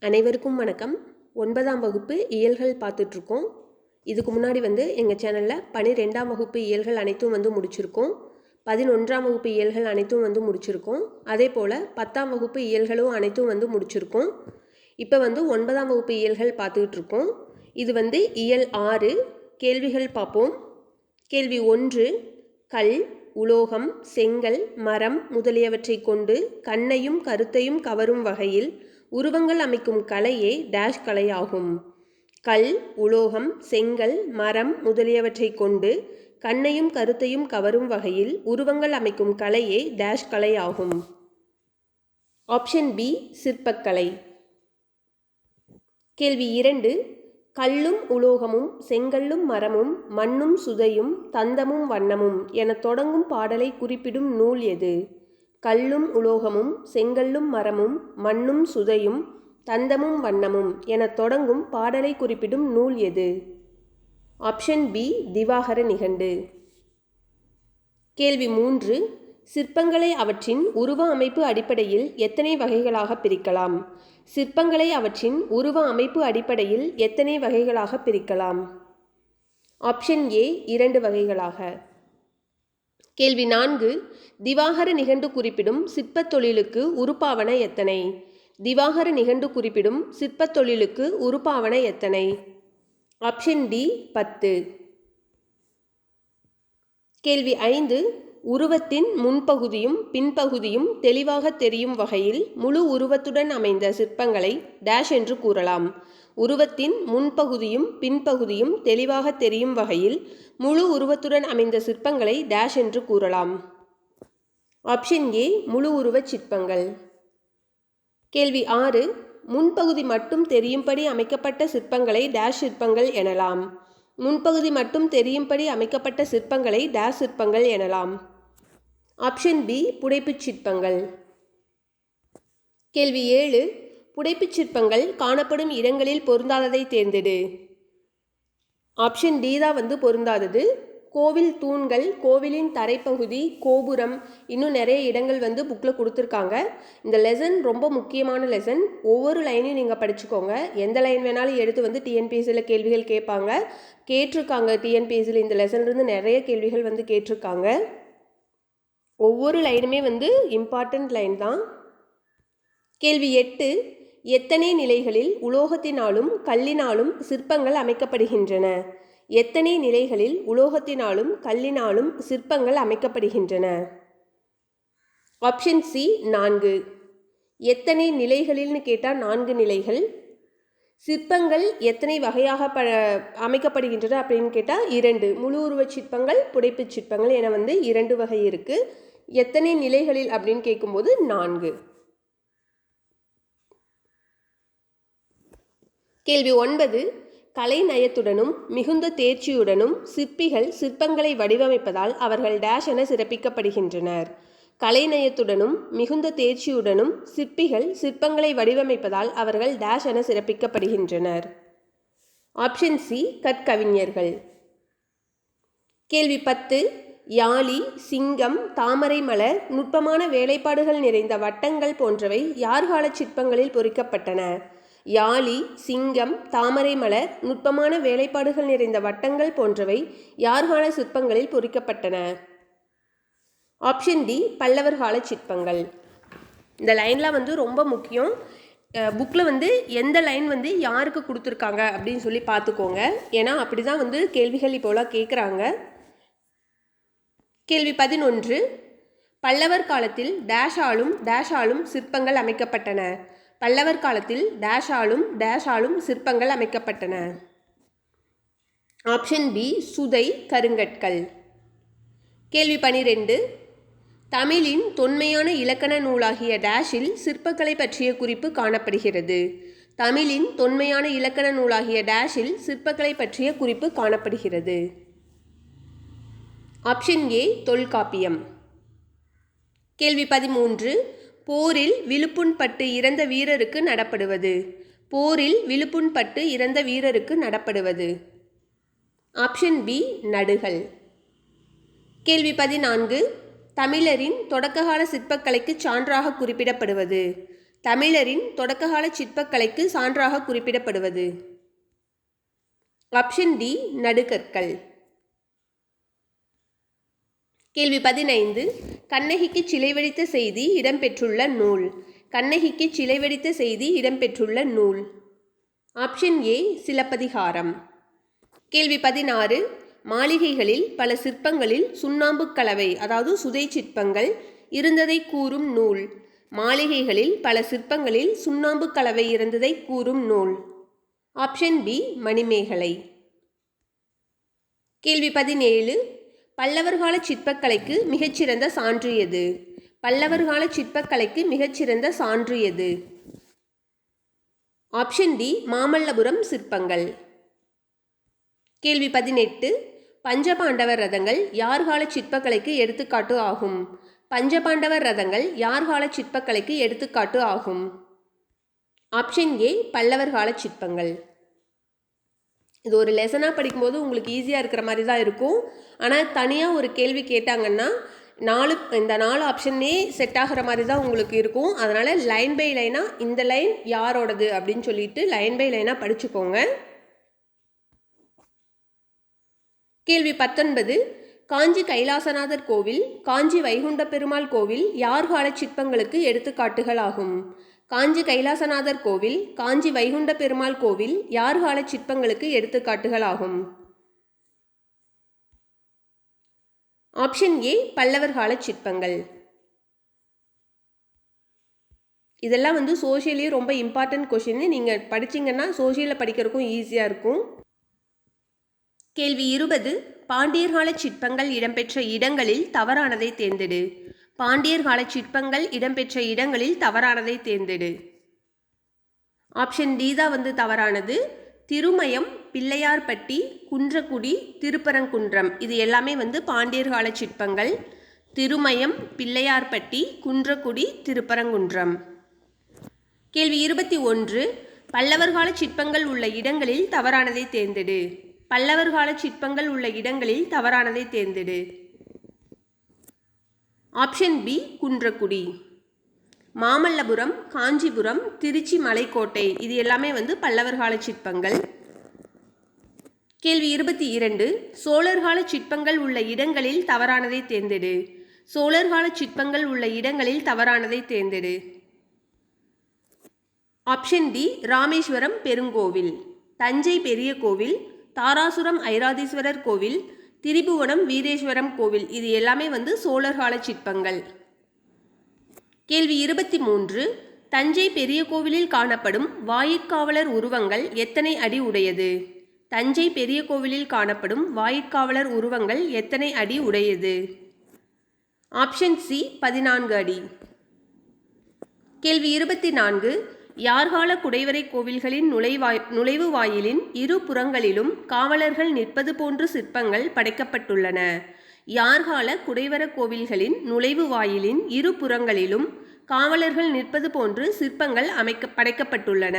அனைவருக்கும் வணக்கம். 9ஆம் வகுப்பு இயல்கள் பார்த்துட்ருக்கோம். இதுக்கு முன்னாடி எங்கள் சேனலில் 12ஆம் வகுப்பு இயல்கள் அனைத்தும் முடிச்சிருக்கோம். 11ஆம் வகுப்பு இயல்கள் அனைத்தும் முடிச்சிருக்கோம். அதே போல் 10ஆம் வகுப்பு இயல்களும் அனைத்தும் முடிச்சிருக்கோம். இப்போ 9ஆம் வகுப்பு இயல்கள் பார்த்துக்கிட்டு இருக்கோம். இது இயல் 6 கேள்விகள் பார்ப்போம். கேள்வி 1, கல், உலோகம், செங்கல், மரம் முதலியவற்றை கொண்டு கண்ணையும் கருத்தையும் கவரும் வகையில் உருவங்கள் அமைக்கும் கலையே டேஷ் கலை ஆகும். கல், உலோகம், செங்கல், மரம் முதலியவற்றை கொண்டு கண்ணையும் கருத்தையும் கவரும் வகையில் உருவங்கள் அமைக்கும் கலையே டேஷ் கலை ஆகும். ஆப்ஷன் பி சிற்பக்கலை. கேள்வி 2, கல்லும் உலோகமும் செங்கல்லும் மரமும் மண்ணும் சுதையும் தந்தமும் வண்ணமும் என தொடங்கும் பாடலை குறிப்பிடும் நூல் எது? கல்லும் உலோகமும் செங்கல்லும் மரமும் மண்ணும் சுதையும் தந்தமும் வண்ணமும் என தொடங்கும் பாடலை குறிப்பிடும் நூல் எது? ஆப்ஷன் பி திவாகர நிகண்டு. கேள்வி 3, சிற்பங்களை அவற்றின் உருவ அமைப்பு அடிப்படையில் எத்தனை வகைகளாக பிரிக்கலாம்? சிற்பங்களை அவற்றின் உருவ அமைப்பு அடிப்படையில் எத்தனை வகைகளாக பிரிக்கலாம்? ஆப்ஷன் ஏ 2 வகைகளாக. கேள்வி 4, திவாகர நிகண்டு குறிப்பிடும் சிற்பத் தொழிலுக்கு உருப்பாவன எத்தனை? திவாகர நிகண்டு குறிப்பிடும் சிற்பத் தொழிலுக்கு உருப்பாவன எத்தனை? Option D 10. கேள்வி 5, உருவத்தின் முன்பகுதியும் பின்பகுதியும் தெளிவாக தெரியும் வகையில் முழு உருவத்துடன் அமைந்த சிற்பங்களை டேஷ் என்று கூறலாம். உருவத்தின் முன்பகுதியும் பின்பகுதியும் தெளிவாக தெரியும் வகையில் முழு உருவத்துடன் அமைந்த சிற்பங்களை டேஷ் என்று கூறலாம். ஆப்ஷன் ஏ முழு உருவச் சிற்பங்கள். கேள்வி 6, முன்பகுதி மட்டும் தெரியும்படி அமைக்கப்பட்ட சிற்பங்களை டேஷ் சிற்பங்கள் எனலாம். முன்பகுதி மட்டும் தெரியும்படி அமைக்கப்பட்ட சிற்பங்களை டேஷ் சிற்பங்கள் எனலாம். ஆப்ஷன் பி புடைப்புச் சிற்பங்கள். கேள்வி 7, புடைப்புச் சிற்பங்கள் காணப்படும் இடங்களில் பொருந்தாததை தேர்ந்தெடு. ஆப்ஷன் டி தான் பொருந்தாதது. கோவில் தூண்கள், கோவிலின் தரைப்பகுதி, கோபுரம், இன்னும் நிறைய இடங்கள் புக்கில் கொடுத்துருக்காங்க. இந்த லெசன் ரொம்ப முக்கியமான லெசன். ஒவ்வொரு லைனையும் நீங்கள் படிச்சுக்கோங்க. எந்த லைன் வேணாலும் எடுத்து டிஎன்பிஎஸ்சியில் கேள்விகள் கேட்பாங்க. கேட்டிருக்காங்க. டிஎன்பிஎஸ்சியில் இந்த லெசன்லேருந்து நிறைய கேள்விகள் கேட்டிருக்காங்க. ஒவ்வொரு லைனுமே இம்பார்ட்டண்ட் லைன் தான். கேள்வி 8, எத்தனை நிலைகளில் உலோகத்தினாலும் கல்லினாலும் சிற்பங்கள் அமைக்கப்படுகின்றன? எத்தனை நிலைகளில் உலோகத்தினாலும் கல்லினாலும் சிற்பங்கள் அமைக்கப்படுகின்றன? Option C 4. எத்தனை நிலைகளில்னு கேட்டால் 4 நிலைகள். சிற்பங்கள் எத்தனை வகையாக அமைக்கப்படுகின்றன அப்படின்னு கேட்டால் 2. முழு உருவச் சிற்பங்கள், புடைப்புச் சிற்பங்கள் என 2 வகை இருக்குது. எத்தனை நிலைகளில் அப்படின்னு கேட்கும்போது 4. கேள்வி 9, கலை நயத்துடனும் மிகுந்த தேர்ச்சியுடனும் சிற்பிகள் சிற்பங்களை வடிவமைப்பதால் அவர்கள் டேஷ் என சிறப்பிக்கப்படுகின்றனர். கலை நயத்துடனும் மிகுந்த தேர்ச்சியுடனும் சிற்பிகள் சிற்பங்களை வடிவமைப்பதால் அவர்கள் டேஷ் என சிறப்பிக்கப்படுகின்றனர். Option C கற்கவிஞர்கள். கேள்வி 10, யாழி, சிங்கம், தாமரை மலர், நுட்பமான வேலைப்பாடுகள் நிறைந்த வட்டங்கள் போன்றவை யார்கால சிற்பங்களில் பொறிக்கப்பட்டன? யாழி, சிங்கம், தாமரை மலர், நுட்பமான வேலைப்பாடுகள் நிறைந்த வட்டங்கள் போன்றவை யார்கால சிற்பங்களில் பொறிக்கப்பட்டன? ஆப்ஷன் டி பல்லவர் கால சிற்பங்கள். இந்த லைன்லாம் ரொம்ப முக்கியம். புக்கில் எந்த லைன் யாருக்கு கொடுத்துருக்காங்க அப்படின்னு சொல்லி பார்த்துக்கோங்க. ஏன்னா அப்படி தான் கேள்விகள் இப்போலாம் கேட்குறாங்க. கேள்வி 11, பல்லவர் காலத்தில் டேஷாலும் சிற்பங்கள் அமைக்கப்பட்டன. பல்லவர் காலத்தில் டேஷாலும் சிற்பங்கள் அமைக்கப்பட்டன. ஆப்ஷன் பி சுதை, கருங்கற்கள். கேள்வி 12, தமிழின் தொன்மையான இலக்கண நூலாகிய டேஷில் சிற்பக்கலை பற்றிய குறிப்பு காணப்படுகிறது. தமிழின் தொன்மையான இலக்கண நூலாகிய டேஷில் சிற்பக்கலை பற்றிய குறிப்பு காணப்படுகிறது. Option A Tolkappiyam. கேள்வி 13, போரில் விழுப்புண்பட்டு இறந்த வீரருக்கு நடப்படுவது. போரில் விழுப்புண்பட்டு இறந்த வீரருக்கு நடப்படுவது. Option B நடுகள். கேள்வி 14, தமிழரின் தொடக்ககால சிற்பக்கலைக்கு சான்றாக குறிப்பிடப்படுவது. தமிழரின் தொடக்ககால சிற்பக்கலைக்கு சான்றாக குறிப்பிடப்படுவது? Option D நடுகற்கள். கேள்வி 15. கண்ணகிக்கு சிலை வடித்த செய்தி இடம்பெற்றுள்ள நூல். கண்ணகிக்கு சிலை வடித்த செய்தி இடம்பெற்றுள்ள நூல். Option A Silappathikaram. கேள்வி 16. மாளிகைகளில் பல சிற்பங்களில் சுண்ணாம்பு கலவை அதாவது சுதை சிற்பங்கள் இருந்ததை கூறும் நூல். மாளிகைகளில் பல சிற்பங்களில் சுண்ணாம்பு கலவை இருந்ததை கூறும் நூல். Option B Manimekalai. கேள்வி 17. பல்லவர் கால சிற்பக்கலைக்கு மிகச்சிறந்த சான்று எது? பல்லவர் கால சிற்பக்கலைக்கு மிகச்சிறந்த சான்று எது? ஆப்ஷன் டி மாமல்லபுரம் சிற்பங்கள். கேள்வி 18. பஞ்சபாண்டவர் ரதங்கள் யார் கால சிற்பக்கலைக்கு எடுத்துக்காட்டு ஆகும்? பஞ்சபாண்டவர் ரதங்கள் யார் கால சிற்பக்கலைக்கு எடுத்துக்காட்டு ஆகும்? ஆப்ஷன் ஏ பல்லவர் கால சிற்பங்கள். இது ஒரு லெசனாக படிக்கும்போது உங்களுக்கு ஈஸியாக இருக்கிற மாதிரி தான் இருக்கும். ஆனால் தனியாக ஒரு கேள்வி கேட்டாங்கன்னா இந்த 4 ஆப்ஷனே செட் ஆகிற மாதிரி தான் உங்களுக்கு இருக்கும். அதனால் லைன் பை லைனாக இந்த லைன் யாரோடது அப்படின்னு சொல்லிட்டு லைன் பை லைனாக படிச்சுக்கோங்க. கேள்வி 19. காஞ்சி கைலாசநாதர் கோவில், காஞ்சி வைகுண்ட பெருமாள் கோவில் யார் கால சிற்பங்களுக்கு எடுத்துக்காட்டுகள் ஆகும்? காஞ்சி கைலாசநாதர் கோவில், காஞ்சி வைகுண்ட பெருமாள் கோவில் யார் கால சிற்பங்களுக்கு எடுத்துக்காட்டுகள் ஆகும்? ஆப்ஷன் ஏ பல்லவர் கால சிற்பங்கள். இதெல்லாம் சோஷியலே ரொம்ப இம்பார்ட்டன்ட் கொஷின். நீங்கள் படிச்சிங்கன்னா சோஷியலில் படிக்கிறதுக்கும் ஈஸியாக இருக்கும். கேள்வி 20. பாண்டியர் கால சிற்பங்கள் இடம்பெற்ற இடங்களில் தவறானதை தேர்ந்தெடு. பாண்டியர் கால சிற்பங்கள் இடம்பெற்ற இடங்களில் தவறானதை தேர்ந்தெடு. ஆப்ஷன் டி தான் தவறானது. திருமயம், பிள்ளையார்பட்டி, குன்றக்குடி, திருப்பரங்குன்றம் இது எல்லாமே பாண்டியர் கால சிற்பங்கள். திருமயம், பிள்ளையார்பட்டி, குன்றக்குடி, திருப்பரங்குன்றம். கேள்வி 21. பல்லவர் கால சிற்பங்கள் உள்ள இடங்களில் தவறானதை தேர்ந்தெடு. பல்லவர் கால சிற்பங்கள் உள்ள இடங்களில் தவறானதை தேர்ந்தெடு. Option B Kunnakudi. மாமல்லபுரம், காஞ்சிபுரம், திருச்சி மலைக்கோட்டை இது எல்லாமே பல்லவர் கால சிற்பங்கள். கேள்வி 22. சோழர் கால சிற்பங்கள் உள்ள இடங்களில் தவறானதை தேர்ந்தெடு. சோழர் கால சிற்பங்கள் உள்ள இடங்களில் தவறானதை தேர்ந்தெடு. ஆப்ஷன் டி ராமேஸ்வரம் பெருங்கோவில், தஞ்சை பெரிய கோவில், தாராசுரம் ஐராதீஸ்வரர் கோவில், திரிபுவனம் வீரேஸ்வரம் கோவில் இது எல்லாமே சோழர் கால சிற்பங்கள். கேள்வி 23. தஞ்சை பெரிய கோவிலில் காணப்படும் வாயிற்காவலர் உருவங்கள் எத்தனை அடி உடையது? தஞ்சை பெரிய கோவிலில் காணப்படும் வாயிற்காவலர் உருவங்கள் எத்தனை அடி உடையது? ஆப்ஷன் சி 14 அடி. கேள்வி 24. யார்கால குடைவரை கோவில்களின் நுழைவு வாயிலின் இரு புறங்களிலும் காவலர்கள் நிற்பது போன்று சிற்பங்கள் படைக்கப்பட்டுள்ளன? யார்கால குடைவர கோவில்களின் நுழைவு வாயிலின் இரு புறங்களிலும் காவலர்கள் நிற்பது போன்று சிற்பங்கள் படைக்கப்பட்டுள்ளன?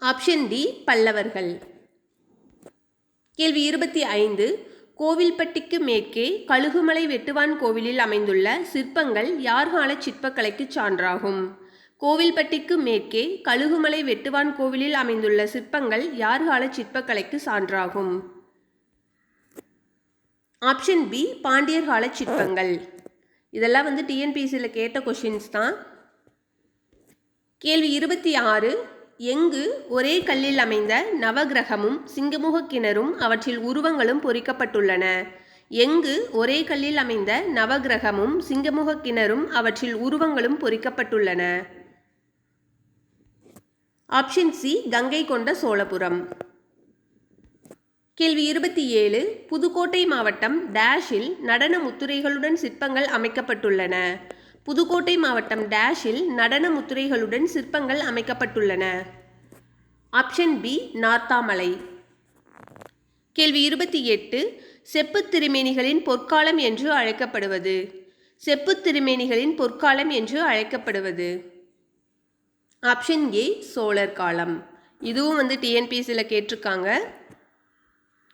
ஆப்ஷன் டி பல்லவர்கள். கேள்வி 25. கோவில்பட்டிக்கு மேற்கே கழுகுமலை வெட்டுவான் கோவிலில் அமைந்துள்ள சிற்பங்கள் யார்கால சிற்பக்கலைக்கு சான்றாகும்? கோவில்பட்டிக்கு மேற்கே கழுகுமலை வெட்டுவான் கோவிலில் அமைந்துள்ள சிற்பங்கள் யார்கால சிற்பக்கலைக்கு சான்றாகும்? ஆப்ஷன் பி பாண்டியர் கால சிற்பங்கள். இதெல்லாம் டிஎன்பிஎஸ்சியில் கேட்ட கொஷின்ஸ் தான். கேள்வி 26. எங்கு ஒரே கல்லில் அமைந்த நவகிரகமும் சிங்கமுக கிணறும் அவற்றில் உருவங்களும் பொறிக்கப்பட்டுள்ளன? எங்கு ஒரே கல்லில் அமைந்த நவகிரகமும் சிங்கமுக கிணறும் அவற்றில் உருவங்களும் பொறிக்கப்பட்டுள்ளன? ஆப்ஷன் சி கங்கை கொண்ட சோழபுரம். கேள்வி 27. புதுக்கோட்டை மாவட்டம் டேஷில் நடன முத்துரைகளுடன் சிற்பங்கள் அமைக்கப்பட்டுள்ளன. புதுக்கோட்டை மாவட்டம் டேஷில் நடன முத்துரைகளுடன் சிற்பங்கள் அமைக்கப்பட்டுள்ளன. Option B Narthamalai. கேள்வி 28. செப்புத் திருமேனிகளின் பொற்காலம் என்று அழைக்கப்படுவது? செப்புத் திருமேனிகளின் பொற்காலம் என்று அழைக்கப்படுவது? ஆப்ஷன் ஏ சோழர் காலம். இதுவும் டிஎன்பிஎஸ்சியில் கேட்டிருக்காங்க.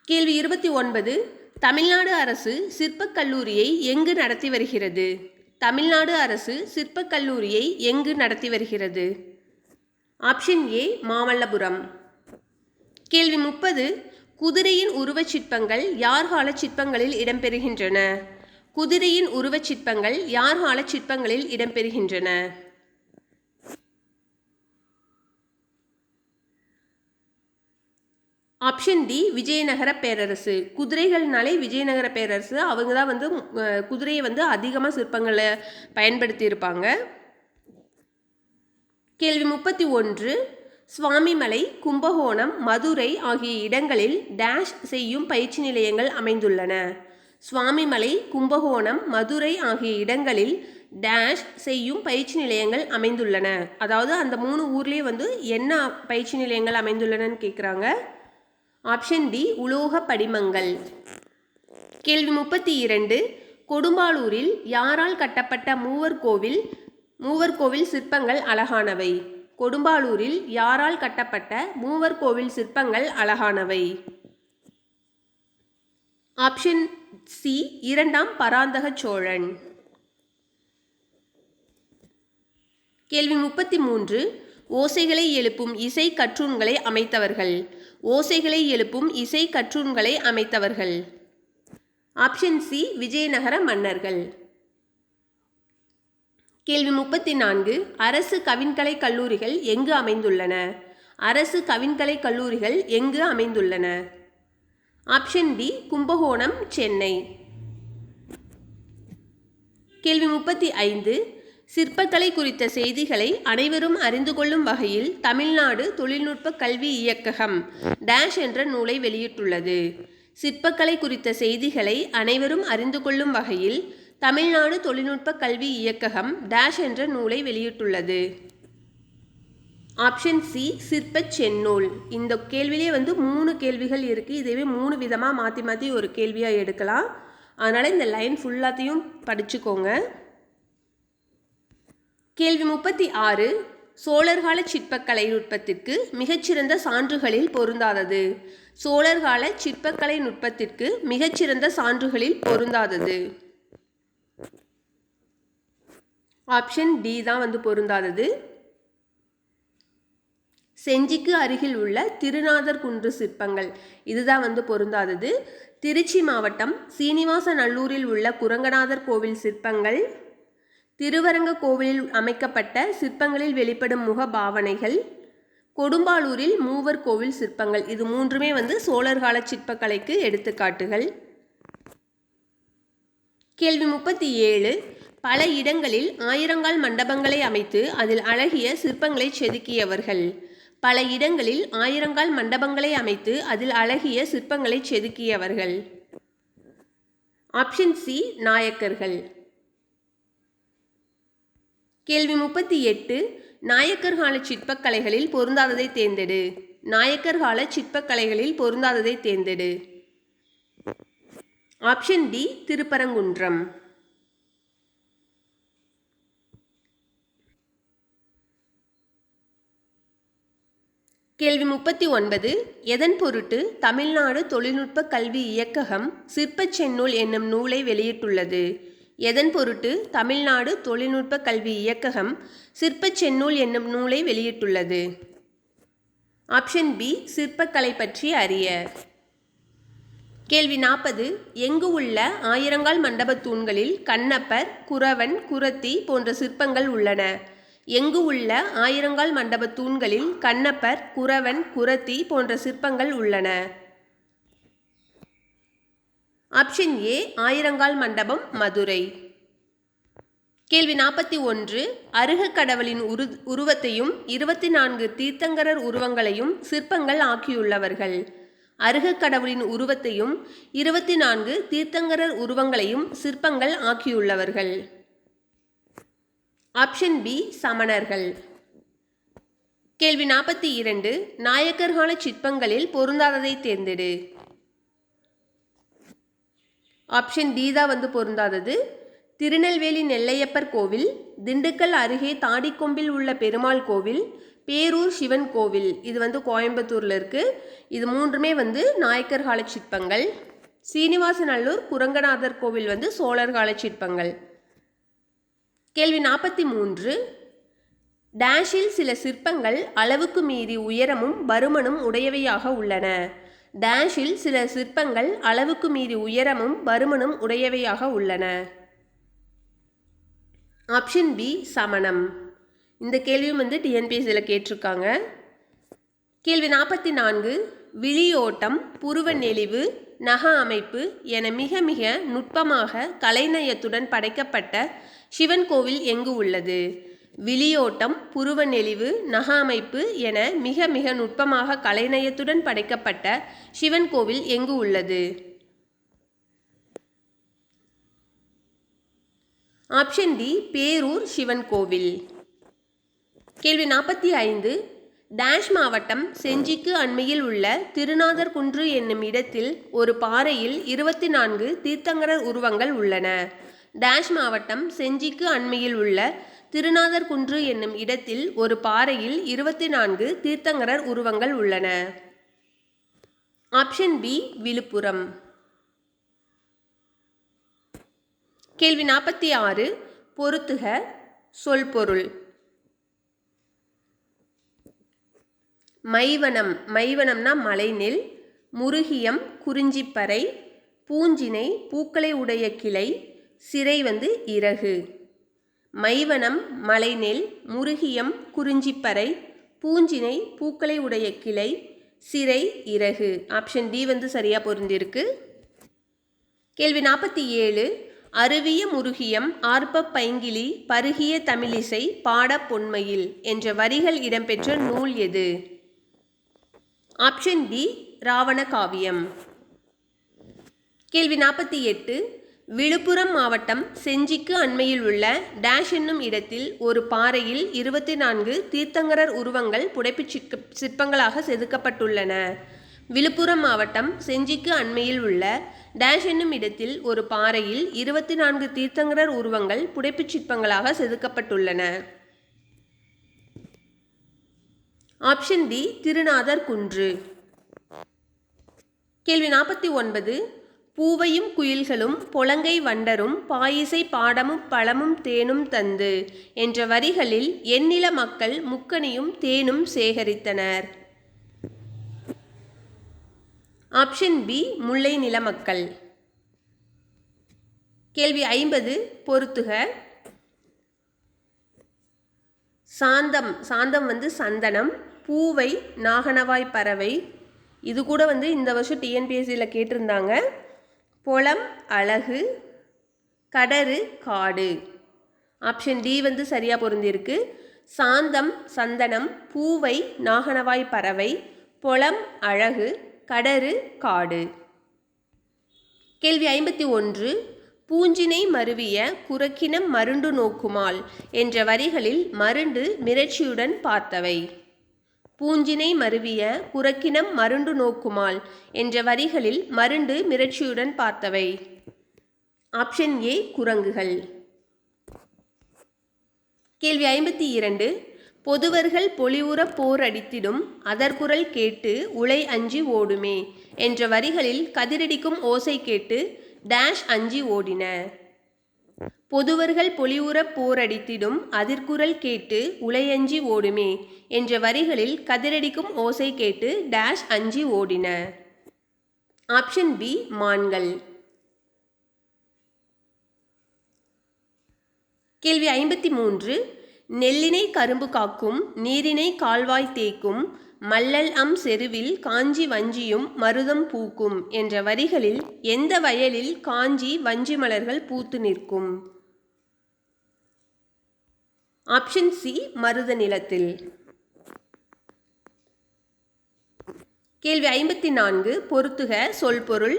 கேள்வி 29. தமிழ்நாடு அரசு சிற்பக் கல்லூரியை எங்கு நடத்தி வருகிறது? தமிழ்நாடு அரசு சிற்பக் கல்லூரியை எங்கு நடத்தி வருகிறது? Option A Mamallapuram. கேள்வி 30. குதிரையின் உருவச் சிற்பங்கள் யார் கால சிற்பங்களில் இடம்பெறுகின்றன? குதிரையின் உருவச் சிற்பங்கள் யார் கால சிற்பங்களில் இடம்பெறுகின்றன? ஆப்ஷன் டி விஜயநகர பேரரசு. குதிரைகள்னாலே விஜயநகர பேரரசு, அவங்க தான் குதிரையை அதிகமாக சிற்பங்களை பயன்படுத்தியிருப்பாங்க. கேள்வி 31. சுவாமிமலை, கும்பகோணம், மதுரை ஆகிய இடங்களில் டேஷ் செய்யும் பயிற்சி நிலையங்கள் அமைந்துள்ளன. சுவாமிமலை, கும்பகோணம், மதுரை ஆகிய இடங்களில் டேஷ் செய்யும் பயிற்சி நிலையங்கள் அமைந்துள்ளன. அதாவது அந்த 3 ஊர்லேயே என்ன பயிற்சி நிலையங்கள் அமைந்துள்ளனன்னு கேட்குறாங்க. ஆப்ஷன் டி உலோக படிமங்கள். கேள்வி 32. கொடும்பாளூரில் யாரால் கட்டப்பட்ட மூவர் கோவில் சிற்பங்கள் அழகானவை? கொடும்பாளூரில் யாரால் கட்டப்பட்ட மூவர் கோவில் சிற்பங்கள் அழகானவை? ஆப்ஷன் சி 2ஆம் பராந்தக சோழன். கேள்வி 33. ஓசைகளை எழுப்பும் இசை கற்றூன்களை அமைத்தவர்கள். ஓசைகளை எழுப்பும் இசை கற்றூன்களை அமைத்தவர்கள். ஆப்ஷன் சி விஜயநகர மன்னர்கள். கேள்வி 34. அரசு கவின்கலை கல்லூரிகள் எங்கு அமைந்துள்ளன? அரசு கவின்கலை கல்லூரிகள் எங்கு அமைந்துள்ளன? Option D Kumbakonam, Chennai. கேள்வி 35. சிற்பக்கலை குறித்த செய்திகளை அனைவரும் அறிந்து கொள்ளும் வகையில் தமிழ்நாடு தொழில்நுட்ப கல்வி இயக்ககம் டேஷ் என்ற நூலை வெளியிட்டுள்ளது. சிற்பக்கலை குறித்த செய்திகளை அனைவரும் அறிந்து கொள்ளும் வகையில் தமிழ்நாடு தொழில்நுட்ப கல்வி இயக்ககம் டேஷ் என்ற நூலை வெளியிட்டுள்ளது. ஆப்ஷன் சி சிற்பச் செந்நூல். இந்த கேள்வியிலே 3 கேள்விகள் இருக்குது. இதுவே 3 விதமாக மாற்றி மாற்றி ஒரு கேள்வியாக எடுக்கலாம். அதனால் இந்த லைன் ஃபுல்லாத்தையும் படிச்சுக்கோங்க. கேள்வி 36. சோழர்கால சிற்பக்கலை நுட்பத்திற்கு மிகச்சிறந்த சான்றுகளில் பொருந்தாதது. சோழர்கால சிற்பக்கலை நுட்பத்திற்கு மிகச்சிறந்த சான்றுகளில் பொருந்தாதது. ஆப்ஷன் டி தான் பொருந்தாதது. செஞ்சிக்கு அருகில் உள்ள திருநாதர் குன்று சிற்பங்கள் இதுதான் பொருந்தாதது. திருச்சி மாவட்டம் சீனிவாசநல்லூரில் உள்ள குரங்கநாதர் கோவில் சிற்பங்கள், திருவரங்க கோவிலில் அமைக்கப்பட்ட சிற்பங்களில் வெளிப்படும் முக பாவனைகள், கொடும்பாளூரில் மூவர் கோவில் சிற்பங்கள் இது 3மே சோழர்கால சிற்பக்கலைக்கு எடுத்துக்காட்டுகள். கேள்வி 37. பல இடங்களில் ஆயிரங்கால் மண்டபங்களை அமைத்து அதில் அழகிய சிற்பங்களை செதுக்கியவர்கள். பல இடங்களில் ஆயிரங்கால் மண்டபங்களை அமைத்து அதில் அழகிய சிற்பங்களை செதுக்கியவர்கள். Option C நாயக்கர்கள். கேள்வி 38. நாயக்கர் கால சிற்பக்கலைகளில் பொருந்தாததை தேர்ந்தெடு. நாயக்கர் கால சிற்பக்கலைகளில் பொருந்தாததை தேர்ந்தெடு. Option D Thiruparankundram. கேள்வி 39. எதன் பொருட்டு தமிழ்நாடு தொழில்நுட்ப கல்வி இயக்ககம் சிற்பச் செந்நூல் என்னும் நூலை வெளியிட்டுள்ளது? எதன் பொருட்டு தமிழ்நாடு தொழில்நுட்ப கல்வி இயக்ககம் சிற்பச் செந்நூல் என்னும் நூலை வெளியிட்டுள்ளது? ஆப்ஷன் பி சிற்பக்கலை பற்றி அறிய. கேள்வி 40. எங்கு உள்ள ஆயிரங்கால் மண்டபத் தூண்களில் கண்ணப்பர், குறவன், குறத்தி போன்ற சிற்பங்கள் உள்ளன? எங்கு உள்ள ஆயிரங்கால் மண்டபத் தூண்களில் கண்ணப்பர், குறவன், குறத்தி போன்ற சிற்பங்கள் உள்ளன? ஆப்ஷன் ஏ ஆயிரங்கால் மண்டபம், மதுரை. கேள்வி 41. அருகக்கடவுளின் உருவத்தையும் 24 தீர்த்தங்கரர் உருவங்களையும் சிற்பங்கள் ஆக்கியுள்ளவர்கள். அருகக்கடவுளின் உருவத்தையும் 24 தீர்த்தங்கரர் உருவங்களையும் சிற்பங்கள் ஆக்கியுள்ளவர்கள். ஆப்ஷன் பி சமணர்கள். கேள்வி 42. நாயக்கர் கால சிற்பங்களில் பொருந்தாததை தேர்ந்தெடு. ஆப்ஷன் டி தான் பொருந்தாதது. திருநெல்வேலி நெல்லையப்பர் கோவில், திண்டுக்கல் அருகே தாடிக்கொம்பில் உள்ள பெருமாள் கோவில், பேரூர் சிவன் கோவில் இது கோயம்புத்தூரில் இருக்குது. இது 3மே நாயக்கர் கால சிற்பங்கள். சீனிவாசநல்லூர் குரங்கநாதர் கோவில் சோழர் கால சிற்பங்கள். கேள்வி 43. டேஷில் சில சிற்பங்கள் அளவுக்கு மீறி உயரமும் பருமனும் உடையவையாக உள்ளன. டேஷில் சில சிற்பங்கள் அளவுக்கு மீறி உயரமும் பருமனும் உடையவையாக உள்ளன. ஆப்ஷன் பி சமணம். இந்த கேள்வியும் டிஎன்பிஎஸ்சியில் கேட்டிருக்காங்க. கேள்வி 44. விழியோட்டம், புருவ நெளிவு, நக அமைப்பு என மிக மிக நுட்பமாக கலைநயத்துடன் படைக்கப்பட்ட சிவன் கோவில் எங்கு உள்ளது? விழியோட்டம், புருவ நெளிவு, நக அமைப்பு என மிக மிக நுட்பமாக கலைநயத்துடன் படைக்கப்பட்ட சிவன் கோவில் எங்கு உள்ளது? ஆப்ஷன் டி பேரூர் சிவன் கோவில். கேள்வி 45. டேஷ் மாவட்டம் செஞ்சிக்கு அண்மையில் உள்ள திருநாதர் குன்று என்னும் இடத்தில் ஒரு பாறையில் 24 தீர்த்தங்கரர் உருவங்கள் உள்ளன. டேஷ் மாவட்டம் செஞ்சிக்கு அண்மையில் உள்ள திருநாதர் குன்று என்னும் இடத்தில் ஒரு பாறையில் 24 தீர்த்தங்கரர் உருவங்கள் உள்ளன. Option B Villupuram. கேள்வி 46. பொறுத்துக. சொல்பொருள். மைவனம், மைவனம்னா மலைநெல். முருகியம் குறிஞ்சிப்பறை. பூஞ்சினை பூக்களை உடைய கிளை. சிறை இறகு. மைவனம் மலைநெல், முருகியம் குறிஞ்சிப்பறை, பூஞ்சினை பூக்களை உடைய கிளை, சிறை இறகு. ஆப்ஷன் டி சரியா பொருந்திருக்கு. கேள்வி 47. அருவிய முருகியம், ஆர்ப்ப பைங்கிளி, பருகிய தமிழிசை, பாட பொன்மையில் என்ற வரிகள் இடம்பெற்ற நூல் எது? ஆப்ஷன் டி ராவண காவியம். கேள்வி 48. விழுப்புரம் மாவட்டம் செஞ்சிக்கு அண்மையில் உள்ள டேஷ் என்னும் இடத்தில் ஒரு பாறையில் 24 தீர்த்தங்கரர் உருவங்கள் புடைப்புச் சிற்பங்களாக செதுக்கப்பட்டுள்ளன. விழுப்புரம் மாவட்டம் செஞ்சிக்கு அண்மையில் உள்ள டேஷ் என்னும் இடத்தில் ஒரு பாறையில் 24 தீர்த்தங்கரர் உருவங்கள் புடைப்புச் சிற்பங்களாக செதுக்கப்பட்டுள்ளன. ஆப்ஷன் டி திருநாதர் குன்று. கேள்வி 49. பூவையும் குயில்களும் பொலங்கை வண்டரும் பாயிசை பாடமும் பழமும் தேனும் தந்து என்ற வரிகளில் எந்நில மக்கள் முக்கனியும் தேனும் சேகரித்தனர்? ஆப்ஷன் பி முல்லை நில மக்கள். கேள்வி 50. பொறுத்துக. சாந்தம், சாந்தம் சந்தனம். பூவை நாகனவாய் பறவை. இது கூட இந்த வருஷம் டிஎன்பிஎஸ்சியில் கேட்டிருந்தாங்க. பொலம் அழகு. கடறு காடு. ஆப்ஷன் டி சரியாக பொருந்திருக்கு. சாந்தம் சந்தனம், பூவை நாகனவாய் பறவை, பொலம் அழகு, கடறு காடு. கேள்வி 51. பூஞ்சினை மருவிய குரக்கினம் மருண்டு நோக்குமால் என்ற வரிகளில் மருண்டு மிரட்சியுடன் பார்த்தவை? பூஞ்சினை மருவிய குரக்கினம் மருண்டு நோக்குமால் என்ற வரிகளில் மருண்டு மிரட்சியுடன் பார்த்தவை? ஆப்ஷன் ஏ குரங்குகள். கேள்வி 52. பொதுவர்கள் பொலிவுற போர் அடித்திடும் அதற்குரல் கேட்டு உலை அஞ்சி ஓடுமே என்ற வரிகளில் கதிரடிக்கும் ஓசை கேட்டு டேஷ் அஞ்சி ஓடின? பொதுவர்கள் பொலிவுற போர் அடித்திடும் அதிர்குரல் கேட்டு உலையஞ்சி ஓடுமே என்ற வரிகளில் கதிரடிக்கும் ஓசை கேட்டு டேஷ் அஞ்சி ஓடின? ஆப்ஷன் பி மான்கள். கேள்வி 53. நெல்லினை கரும்பு காக்கும், நீரினை கால்வாய் தேக்கும், மல்லல் செருவில் காஞ்சி வஞ்சியும் மருதம் பூக்கும் என்ற வரிகளில் எந்த வயலில் காஞ்சி வஞ்சி மலர்கள் பூத்து நிற்கும்? ஆப்ஷன் சி மருத நிலத்தில். கேள்வி 54. பொறுத்துக. சொல்பொருள்.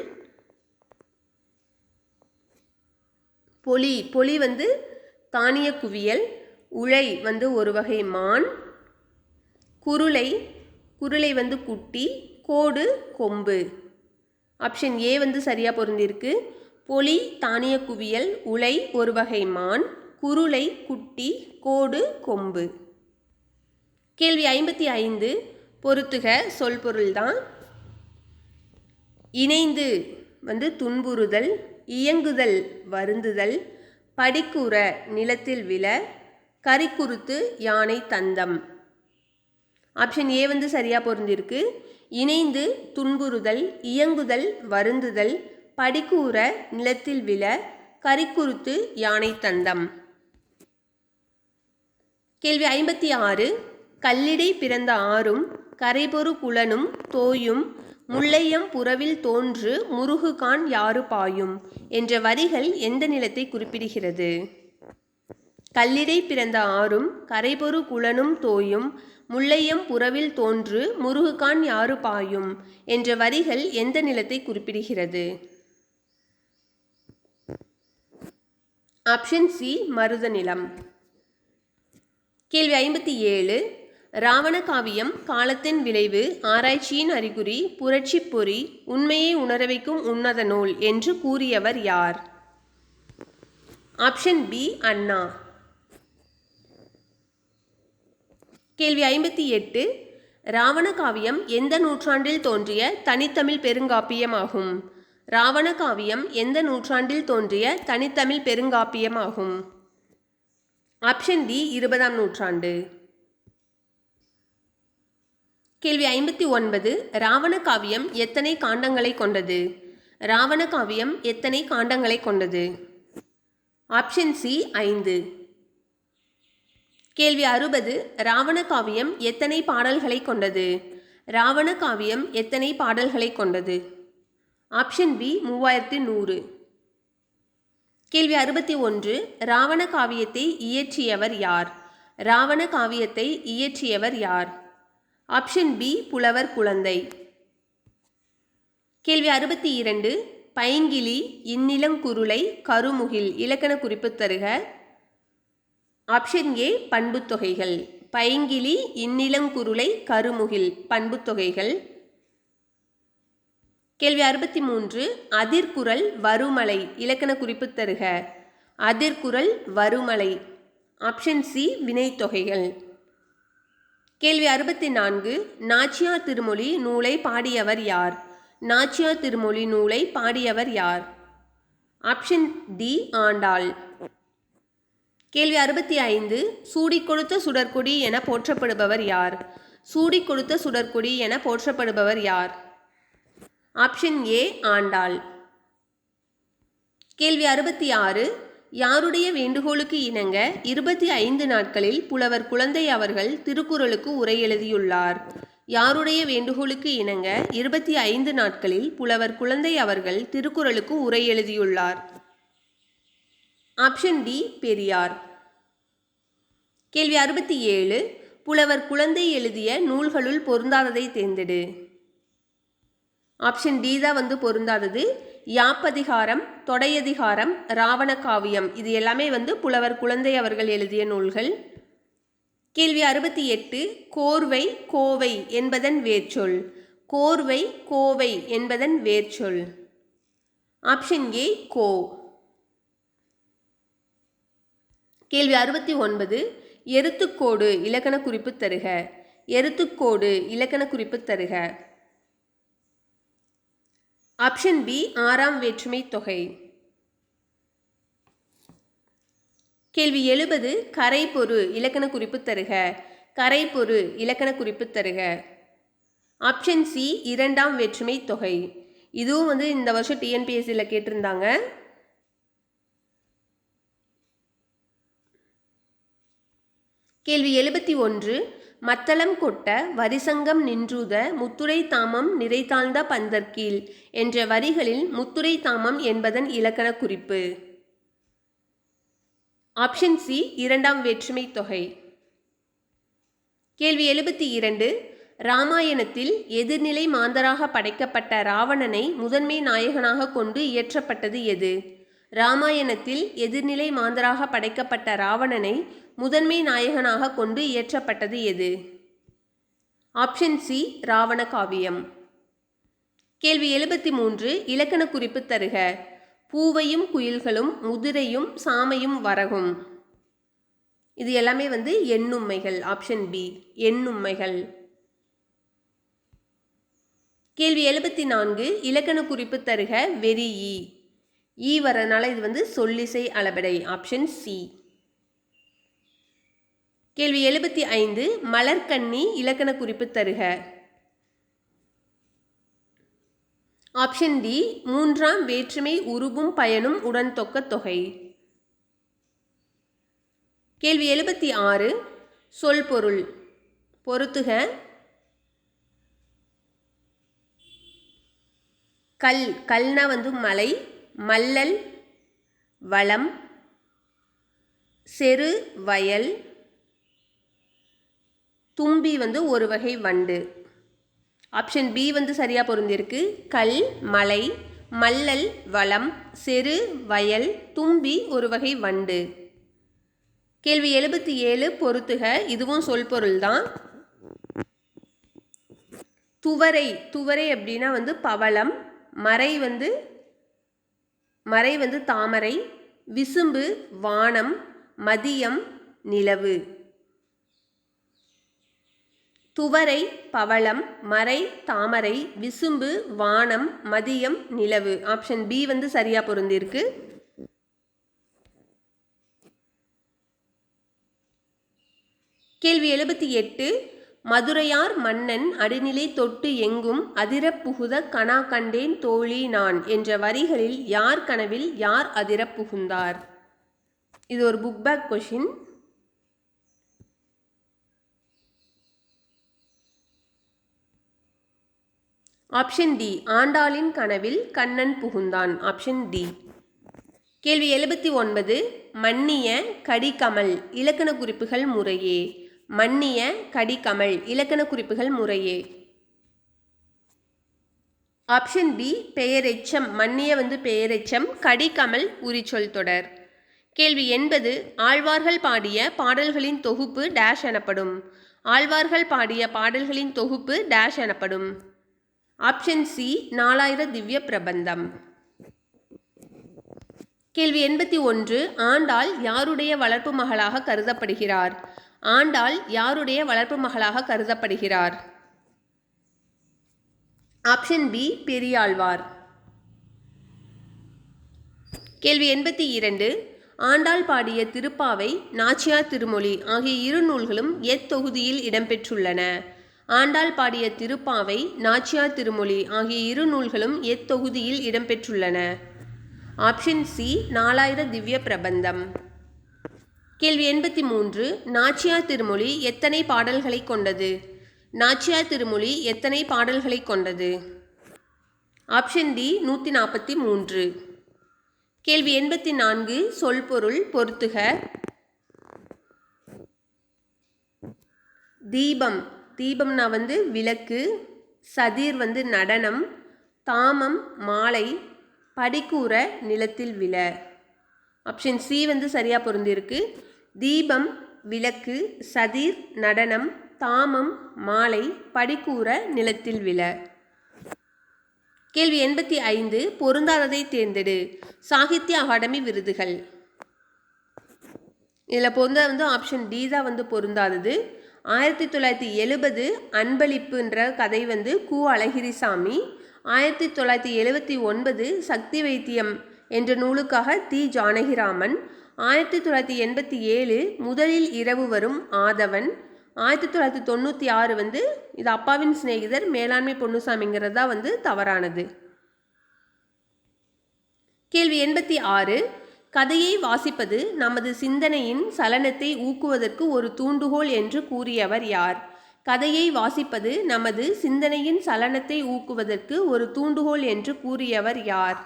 பொலி, பொலி தானிய குவியல். உழை ஒரு வகை மான். குருளை, குருளை குட்டி. கோடு கொம்பு. ஆப்ஷன் ஏ சரியாக பொருந்திருக்கு. பொலி தானிய குவியல், உழை ஒரு வகை மான், குருளை குட்டி, கோடு கொம்பு. கேள்வி 55. பொறுத்துக. சொல்பொருள் தான். இணைந்து துன்புறுதல், இயங்குதல் வருந்துதல், படிக்கூற நிலத்தில் விழ, கரிக்குருத்து யானை தந்தம். ஆப்ஷன் ஏ வந்து சரியாக பொருந்திருக்கு. இணைந்து துன்புறுதல், இயங்குதல், வருந்துதல், படிக்கூற நிலத்தில் விழ, கரிக்குருத்து யானை தந்தம். கேள்வி 56. கல்லிடை பிறந்த ஆறும் கரைபொரு குளனும் தோயும் முல்லையம் புறவில் தோன்று முருகுகான் யாறு பாயும் என்ற வரிகள் எந்த நிலத்தை குறிப்பிடுகிறது? கல்லிடை பிறந்த ஆறும் கரைபொரு குளனும் தோயும் முல்லையம் புறவில் தோன்று முருகுகான் யாறு பாயும் என்ற வரிகள் எந்த நிலத்தை குறிப்பிடுகிறது? ஆப்ஷன் சி மருத நிலம். கேள்வி 57. ராவண காவியம் காலத்தின் விளைவு, ஆராய்ச்சியின் அறிகுறி, புரட்சி பொறி, உண்மையை உணர வைக்கும் உன்னத நூல் என்று கூறியவர் யார்? ஆப்ஷன் பி அண்ணா. கேள்வி 58. ராவண காவியம் எந்த நூற்றாண்டில் தோன்றிய தனித்தமிழ் பெருங்காப்பியமாகும்? ராவண காவியம் எந்த நூற்றாண்டில் தோன்றிய தனித்தமிழ் பெருங்காப்பியமாகும்? ஆப்ஷன் டி 20ஆம் நூற்றாண்டு. கேள்வி 59. ராவண காவியம் எத்தனை காண்டங்களை கொண்டது? ராவண காவியம் எத்தனை காண்டங்களை கொண்டது? Option C 5. கேள்வி 60. ராவண காவியம் எத்தனை பாடல்களை கொண்டது? ராவண காவியம் எத்தனை பாடல்களை கொண்டது? Option B 3100. கேள்வி 61. ராவண காவியத்தை இயற்றியவர் யார்? ராவண காவியத்தை இயற்றியவர் யார்? ஆப்ஷன் பி புலவர் குழந்தை. கேள்வி 62. பைங்கிளி, இந்நிலங்குருளை, கருமுகில் இலக்கண குறிப்பு தருக. ஆப்ஷன் ஏ பண்புத்தொகைகள். பைங்கிளி, இந்நிலங்குருளை, கருமுகில் பண்புத்தொகைகள். கேள்வி 63. அதிர்குரல் வருமலை இலக்கண குறிப்பு தருக. அதிர்குரல் வருமலை. ஆப்ஷன் சி வினைத்தொகைகள். கேள்வி 64. நாச்சியார் திருமொழி நூலை பாடியவர் யார்? நாச்சியார் திருமொழி நூலை பாடியவர் யார்? Option D Andal. கேள்வி 65. சூடிக் கொடுத்த சுடற்கொடி என போற்றப்படுபவர் யார்? சூடிக் கொடுத்த சுடற்கொடி என போற்றப்படுபவர் யார்? Option A Andal. கேள்வி 66. யாருடைய வேண்டுகோளுக்கு இணங்க 25 நாட்களில் புலவர் குழந்தை அவர்கள் திருக்குறளுக்கு உரை எழுதியுள்ளார்? யாருடைய வேண்டுகோளுக்கு இணங்க 25 நாட்களில் புலவர் குழந்தை அவர்கள் திருக்குறளுக்கு உரை எழுதியுள்ளார்? Option D Periyar. கேள்வி 67. புலவர் குழந்தை எழுதிய நூல்களுள் பொருந்தாததை தேர்ந்தெடு. ஆப்ஷன் டி தான் வந்து பொருந்தாதது. யாப்பதிகாரம், தொடையதிகாரம், ராவண காவியம் இது எல்லாமே வந்து புலவர் குழந்தை அவர்கள் எழுதிய நூல்கள். கேள்வி 68. கோர்வை கோவை என்பதன் வேர்ச்சொல். கோர்வை கோவை என்பதன் வேர்ச்சொல். ஆப்ஷன் ஏ கோ. கேள்வி 69. எருத்துக்கோடு இலக்கண குறிப்பு தருக. எருத்துக்கோடு இலக்கண குறிப்பு தருக. ஆப்ஷன் பி 6ஆம் வேற்றுமை தொகை. கேள்வி 70. கரைபொரு இலக்கண குறிப்பு தருக. கரைபொரு இலக்கண குறிப்பு தருக. ஆப்ஷன் சி 2ஆம் வேற்றுமை தொகை. இதுவும் வந்து இந்த வருஷம் டிஎன்பிஎஸ்சியில் கேட்டிருந்தாங்க. கேள்வி 71. மத்தளம் கொட்ட வரிசங்கம் நின்றூத முத்துரை தாமம் நிறைத்தாழ்ந்த பந்தர்கீழ் என்ற வரிகளில் முத்துரை தாமம் என்பதன் இலக்கண குறிப்பு. ஆப்ஷன் சி 2ஆம் வேற்றுமை தொகை. கேள்வி 72. இராமாயணத்தில் எதிர்நிலை மாந்தராக படைக்கப்பட்ட ராவணனை முதன்மை நாயகனாக கொண்டு இயற்றப்பட்டது எது? இராமாயணத்தில் எதிர்நிலை மாந்தராக படைக்கப்பட்ட ராவணனை முதன்மை நாயகனாக கொண்டு இயற்றப்பட்டது எது? ஆப்ஷன் சி ராவண காவியம். கேள்வி 73. இலக்கண குறிப்பு தருக. பூவையும் குயில்களும் முதிரையும் சாமையும் வரகும். இது எல்லாமே வந்து எண்ணும்மைகள். Option B எண்ணும்மைகள். கேள்வி 74. இலக்கண குறிப்பு தருக. வெறியி. ஈ வரனால இது வந்து சொல்லிசை அளபெடை. Option C. கேள்வி 75 மலர்கண்ணி இலக்கண குறிப்பு தருக. ஆப்ஷன் டி மூன்றாம் வேற்றுமை உருபும் பயனும் உடன் தொக்க தொகை. கேள்வி 76 சொல் பொருள் பொருத்துக. கல் கல்னா வந்து மலை, மல்லல் வளம், செரு வயல், தும்பி வந்து ஒரு வகை வண்டு. ஆப்ஷன் பி வந்து சரியாக பொருந்திருக்கு. கல் மலை, மல்லல் வளம், செரு வயல், தும்பி ஒரு வகை வண்டு. கேள்வி 77 பொருத்துக. இதுவும் சொல் பொருள் தான். துவரை துவரை அப்படின்னா வந்து பவளம், மறை வந்து தாமரை, விசும்பு வானம், மதியம் நிலவு. துவரை பவளம், மறை தாமரை, விசும்பு வானம், மதியம் நிலவு. ஆப்ஷன் பி வந்து சரியா பொருந்திருக்கு. கேள்வி 78 மதுரையார் மன்னன் அடிநிலை தொட்டு எங்கும் அதிரப் புகுத கனா கண்டேன் தோழி நான் என்ற வரிகளில் யார் கனவில் யார் அதிரப் புகுந்தார்? இது ஒரு book back question. Option D ஆண்டாளின் கனவில் கண்ணன் புகுந்தான். Option D. கேள்வி 79 மன்னிய கடிகமல் இலக்கண குறிப்புகள் முறையே. மன்னிய கடிகமல் இலக்கண குறிப்புகள் முறையே. ஆப்ஷன் பி பெயரெச்சம். மன்னிய வந்து பெயரெச்சம், கடிகமல் உரிச்சொல் தொடர். கேள்வி 80 ஆழ்வார்கள் பாடிய பாடல்களின் தொகுப்பு டேஷ் எனப்படும். ஆழ்வார்கள் பாடிய பாடல்களின் தொகுப்பு டேஷ் எனப்படும். Option C 4000 Divya Prabandham. கேள்வி 81 ஆண்டாள் யாருடைய வளர்ப்பு மகளாக கருதப்படுகிறார்? ஆண்டாள் யாருடைய வளர்ப்பு மகளாக கருதப்படுகிறார்? Option B Periyalvar. கேள்வி 82 ஆண்டாள் பாடிய திருப்பாவை, நாச்சியார் திருமொழி ஆகிய இரு நூல்களும் எத்தொகுதியில் இடம்பெற்றுள்ளன? ஆண்டாள் பாடிய திருப்பாவை, நாச்சியார் திருமொழி ஆகிய இரு நூல்களும் எத்தொகுதியில் இடம்பெற்றுள்ளன? Option C 4000 Divya Prabandham. கேள்வி 83 நாச்சியார் திருமொழி எத்தனை பாடல்களை கொண்டது? நாச்சியார் திருமொழி எத்தனை பாடல்களை கொண்டது? Option D 143. கேள்வி 84 சொல் பொருள் பொருத்துக. தீபம் தீபம்னா வந்து விளக்கு, சதிர் வந்து நடனம், தாமம் மாலை, படிக்கூற நிலத்தில் விழ. ஆப்ஷன் சி வந்து சரியாக பொருந்திருக்கு. தீபம் விளக்கு, சதிர் நடனம், தாமம் மாலை, படிக்கூற நிலத்தில் விழ. கேள்வி 85 பொருந்தாததை தேர்ந்தெடு. சாகித்ய அகாடமி விருதுகள். இதில் பொருந்த வந்து ஆப்ஷன் டி தான் வந்து பொருந்தாதது. 1970 அன்பளிப்புன்ற கதை வந்து கு அழகிரிசாமி. 1979 சக்தி வைத்தியம் என்ற நூலுக்காக தி ஜானகிராமன். 1987 முதலில் இரவு வரும் ஆதவன். 1996 வந்து இது அப்பாவின் சிநேகிதர் மேலாண்மை பொன்னுசாமிங்கிறதா வந்து தவறானது. கேள்வி 86 கதையை வாசிப்பது நமது சிந்தனையின் சலனத்தை ஊக்குவதற்கு ஒரு தூண்டுகோல் என்று கூறியவர் யார்? கதையை வாசிப்பது நமது சிந்தனையின் சலனத்தை ஊக்குவதற்கு ஒரு தூண்டுகோல் என்று கூறியவர் யார்?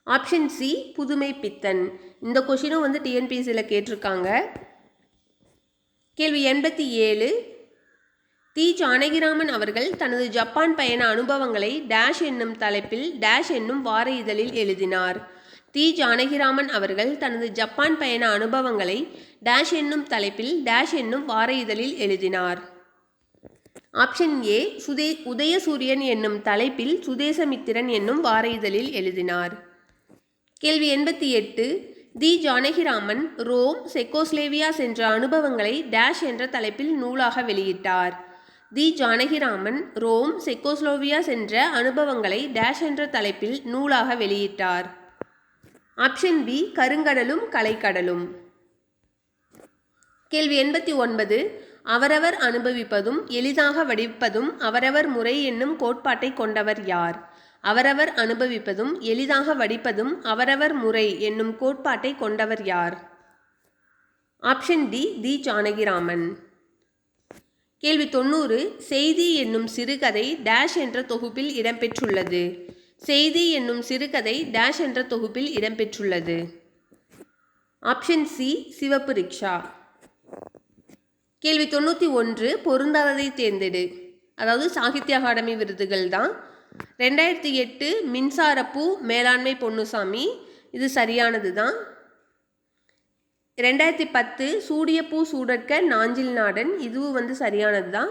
ஆப்ஷன் சி புதுமை பித்தன். இந்த கொஷினும் வந்து டிஎன்பிஎஸ்சியில் கேட்டிருக்காங்க. கேள்வி 87 தி ஜானகிராமன் அவர்கள் தனது ஜப்பான் பயண அனுபவங்களை டேஷ் என்னும் தலைப்பில் டேஷ் என்னும் வார இதழில் எழுதினார். தி ஜானகிராமன் அவர்கள் தனது ஜப்பான் பயண அனுபவங்களை டேஷ் என்னும் தலைப்பில் டேஷ் என்னும் வார இதழில் எழுதினார். ஆப்ஷன் ஏ உதயசூரியன் என்னும் தலைப்பில் சுதேசமித்திரன் என்னும் வார இதழில் எழுதினார். கேள்வி 88 தி ஜானகிராமன் ரோம் செக்கோஸ்லேவியா சென்ற அனுபவங்களை டேஷ் என்ற தலைப்பில் நூலாக வெளியிட்டார். தி ஜானகிராமன் ரோம் செக்கோஸ்லோவியா சென்ற அனுபவங்களை டேஷ் என்ற தலைப்பில் நூலாக வெளியிட்டார். ஆப்ஷன் பி கருங்கடலும் கலைக்கடலும். கேள்வி 89. அவரவர் அனுபவிப்பதும் எளிதாக வடிப்பதும் அவரவர் முறை என்னும் கோட்பாட்டை கொண்டவர் யார்? அவரவர் அனுபவிப்பதும் எளிதாக வடிப்பதும் அவரவர் முறை என்னும் கோட்பாட்டை கொண்டவர் யார்? ஆப்ஷன் டி தி ஜானகிராமன். கேள்வி 90. செய்தி என்னும் சிறுகதை டேஷ் என்ற தொகுப்பில் இடம்பெற்றுள்ளது. செய்தி என்னும் சிறுகதை டேஷ் என்ற தொகுப்பில் இடம்பெற்றுள்ளது. ஆப்ஷன் சி சிவப்பு ரிக்ஷா. கேள்வி 91. பொருந்தாததை தேர்ந்தெடு. அதாவது சாகித்ய அகாடமி விருதுகள் தான். 2008 மின்சாரப்பூ மேலாண்மை பொன்னுசாமி, இது சரியானது தான். 2010 சூடியப்பூ சூடற்க நாஞ்சில் நாடன், இதுவும் சரியானது தான்.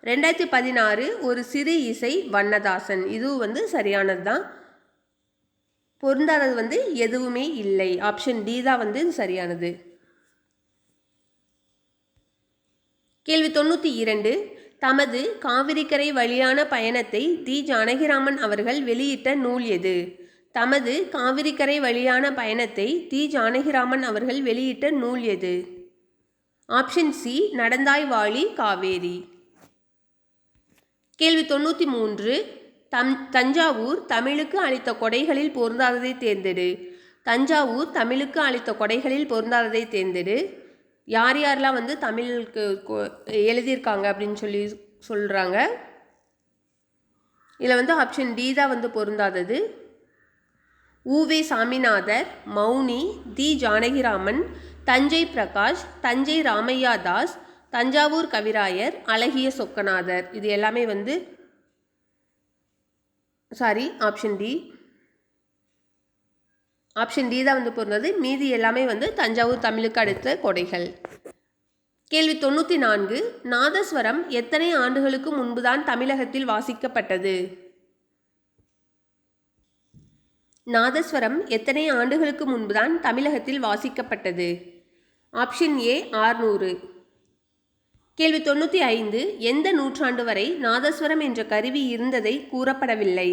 2016 ஒரு சிறு இசை வண்ணதாசன், இதுவும் சரியானது தான். பொருந்தாதது எதுவுமே இல்லை. ஆப்ஷன் டி தான் சரியானது. கேள்வி 92. தமது காவிரிக்கரை வழியான பயணத்தை தி ஜானகிராமன் அவர்கள் வெளியிட்ட நூல் எது? தமது காவிரிக்கரை வழியான பயணத்தை தி ஜானகிராமன் அவர்கள் வெளியிட்ட நூல் எது? ஆப்ஷன் சி நடந்தாய் வாழி காவேரி. கேள்வி 93. தஞ்சாவூர் தமிழுக்கு அளித்த கொடைகளில் பொருந்தாததை தேர்ந்தெடு. தஞ்சாவூர் தமிழுக்கு அளித்த கொடைகளில் பொருந்தாததை தேர்ந்தெடு. யார் யாரெல்லாம் தமிழுக்கு எழுதியிருக்காங்க அப்படின்னு சொல்கிறாங்க. இதில் ஆப்ஷன் டி தான் பொருந்தாதது. ஊவே சாமிநாதர், மௌனி, தி ஜானகிராமன், தஞ்சை பிரகாஷ், தஞ்சை ராமையா தாஸ், தஞ்சாவூர் கவிராயர், அழகிய சொக்கநாதர், இது எல்லாமே ஆப்ஷன் டி. ஆப்ஷன் டி தான் பொருந்தது. மீதி எல்லாமே தஞ்சாவூர் தமிழுக்கு அடுத்த கொடைகள். கேள்வி 94. நாதஸ்வரம் எத்தனை ஆண்டுகளுக்கு முன்புதான் தமிழகத்தில் வாசிக்கப்பட்டது? நாதஸ்வரம் எத்தனை ஆண்டுகளுக்கு முன்புதான் தமிழகத்தில் வாசிக்கப்பட்டது? Option A 600. கேள்வி 95. எந்த நூற்றாண்டு வரை நாதஸ்வரம் என்ற கருவி இருந்ததை கூறப்படவில்லை?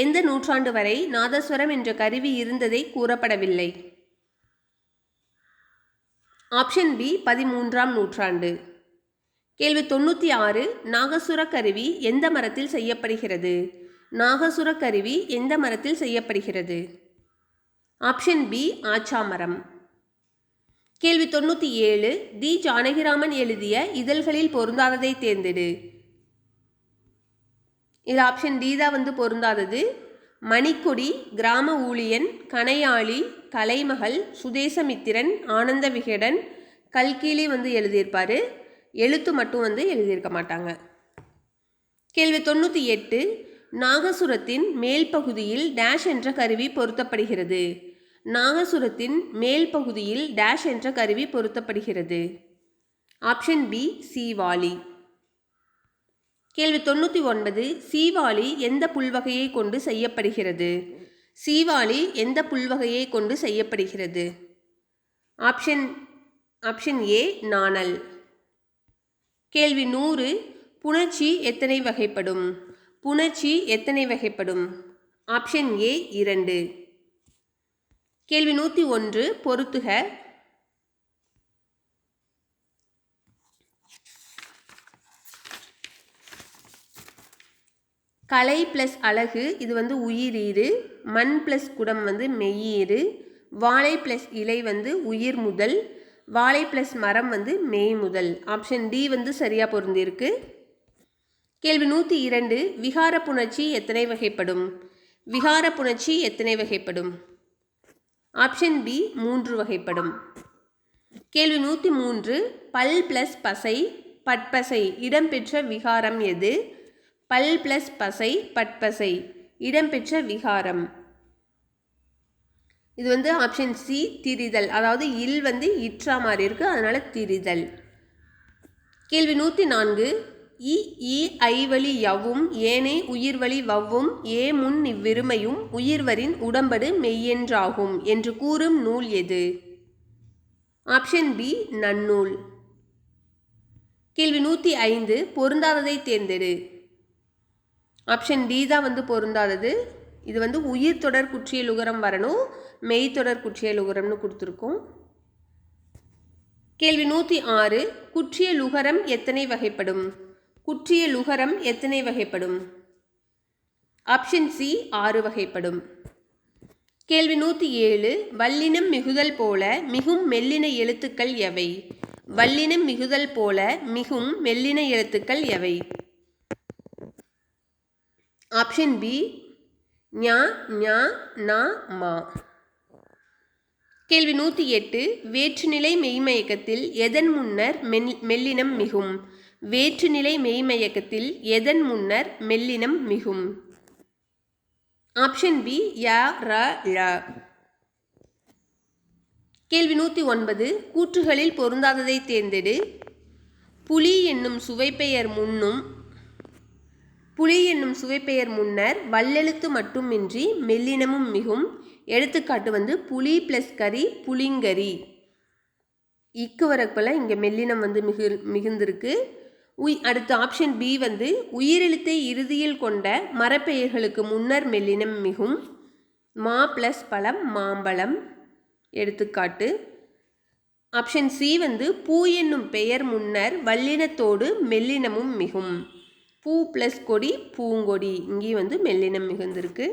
எந்த நூற்றாண்டு வரை நாதஸ்வரம் என்ற கருவி இருந்ததை கூறப்படவில்லை? ஆப்ஷன் பி 13ஆம் நூற்றாண்டு. கேள்வி 96. நாகசுர கருவி எந்த மரத்தில் செய்யப்படுகிறது? நாகசுர கருவி எந்த மரத்தில் செய்யப்படுகிறது? ஆப்ஷன் பி ஆச்சாமரம். கேள்வி 97. தி ஜானகிராமன் எழுதிய இதழ்களில் பொருந்தாததை தேர்ந்தெடு. இதில் ஆப்ஷன் டி தான் பொருந்தாதது. மணிக்கொடி, கிராம ஊழியன், கணையாளி, கலைமகள், சுதேசமித்திரன், ஆனந்த விகடன், கல்கீழி எழுதியிருப்பார். எழுத்து மட்டும் எழுதியிருக்க மாட்டாங்க. கேள்வி 98. நாகசுரத்தின் மேல் பகுதியில் டேஷ் என்ற கருவி பொருத்தப்படுகிறது. நாகசுரத்தின் மேல் பகுதியில் டேஷ் என்ற கருவி பொருத்தப்படுகிறது. Option B சீவாளி. கேள்வி 99. சீவாளி எந்த புல்வகையை கொண்டு செய்யப்படுகிறது? சீவாளி எந்த புல்வகையை கொண்டு செய்யப்படுகிறது? ஆப்ஷன் ஏ நாணல். கேள்வி 100. புணர்ச்சி எத்தனை வகைப்படும்? புணர்ச்சி எத்தனை வகைப்படும்? Option A 2. கேள்வி 101. பொருத்துக. கலை ப்ளஸ் அழகு இது உயிரீறு. மண் ப்ளஸ் குடம் மெய்யீறு. வாழை ப்ளஸ் இலை உயிர் முதல். வாழை ப்ளஸ் மரம் மெய் முதல். ஆப்ஷன் டி சரியாக பொருந்திருக்கு. கேள்வி 102. விகார புணர்ச்சி எத்தனை வகைப்படும்? விகார புணர்ச்சி எத்தனை வகைப்படும்? ஆப்ஷன் பி 3 வகைப்படும். கேள்வி 103. பல் ப்ளஸ் பசை பட்பசை இடம்பெற்ற விகாரம் எது? பல் ப்ளஸ் பசை பட்பசை இடம்பெற்ற விகாரம் இது ஆப்ஷன் சி திரிதல். அதாவது இல் இற்றா மாதிரி இருக்கு, அதனால திரிதல். கேள்வி 104. இ ஐவழி யவ்வும் ஏனே உயிர்வழி வவ்வும் ஏ முன் இவ்விருமையும் உயிர்வரின் உடம்படு மெய்யென்றாகும் என்று கூறும் நூல் எது? ஆப்ஷன் பி நன்னூல். கேள்வி 105. பொருந்தாததை தேர்ந்தெடு. ஆப்ஷன் டி தான் பொருந்தாதது. இது வந்து உயிர் தொடர் குற்றியலுகரம் வரணும், மெய் தொடர் குற்றியலுகரம்னு கொடுத்துருக்கோம். கேள்வி 106 குற்றியலுகரம் எத்தனை வகைப்படும்? குற்றியலுகரம் எத்தனை வகைப்படும்? ஆப்ஷன் சி 6 வகைப்படும். கேள்வி 107 வல்லினம் மிகுதல் போல மிகும் மெல்லின எழுத்துக்கள் எவை? வல்லினம் மிகுதல் போல மிகும் மெல்லின எழுத்துக்கள் எவை? ஆப்ஷன் பி ஞ ஞ ந மா. கேள்வி 108 வேற்றுநிலை மெய்மயக்கத்தில் எதன் முன்னர் மெல்லினம் மிகும்? வேற்றுநிலை மெய்மயக்கத்தில் எதன் முன்னர் மெல்லினம் மிகும்? ஆப்ஷன் பி ய ர ழ. கேள்வி 109 கூற்றுகளில் பொருந்தாததை தேர்ந்தெடு. புலி என்னும் சுவைப்பெயர் முன்னர் வல்லெழுத்து மட்டுமின்றி மெல்லினமும் மிகும். எடுத்துக்காட்டு வந்து புலி ப்ளஸ் கரி புளிங்கரி. இக்கு வரப்போல இங்கே மெல்லினம் வந்து மிகுந்திருக்கு. அடுத்து ஆப்ஷன் பி வந்து உயிரெழுத்தை இறுதியில் கொண்ட மரப்பெயர்களுக்கு முன்னர் மெல்லினம் மிகும். மா ப்ளஸ் பழம் மாம்பழம். எடுத்துக்காட்டு ஆப்ஷன் சி வந்து பூ என்னும் பெயர் முன்னர் வல்லினத்தோடு மெல்லினமும் மிகும். பூ ப்ளஸ் கொடி பூங்கொடி. இங்கேயும் வந்து மெல்லினம் மிகுந்திருக்கு.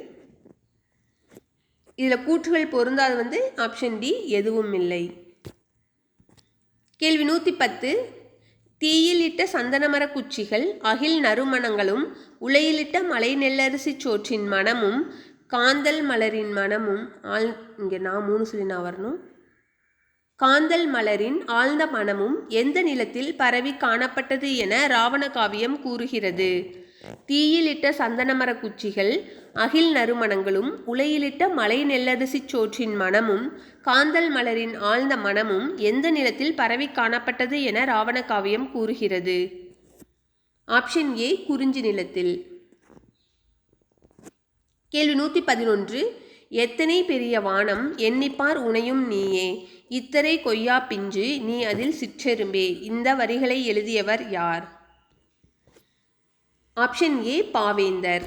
இதில் கூற்றுகள் பொருந்தாது வந்து ஆப்ஷன் டி எதுவும் இல்லை. கேள்வி 110 தீயிலிட்ட சந்தனமர குச்சிகள் அகில் நறுமணங்களும் உலையிலிட்ட மலை நெல்லரிசி சோற்றின் மனமும் காந்தல் மலரின் மனமும் இங்கே நான் 3 சொல்லி நான் வரணும். காந்தல் மலரின் ஆழ்ந்த மனமும் எந்த நிலத்தில் பரவி காணப்பட்டது என ராவண காவியம் கூறுகிறது? தீயிலிட்ட சந்தனமர குச்சிகள் அகில் நறுமணங்களும் உலையிலிட்ட மலை நெல்லரிசி சோற்றின் மனமும் காந்தல் மலரின் ஆழ்ந்த மனமும் எந்த நிலத்தில் பரவி காணப்பட்டது என ராவண காவியம் கூறுகிறது? ஆப்ஷன் ஏ குறிஞ்சி நிலத்தில். கேள்வி 111 எத்தனை பெரிய வானம் எண்ணிப்பார் உனையும் நீயே இத்தரை கொய்யா பிஞ்சு நீ அதில் சிற்றெரும்பே. இந்த வரிகளை எழுதியவர் யார்? ஆப்ஷன் ஏ பாவேந்தர்.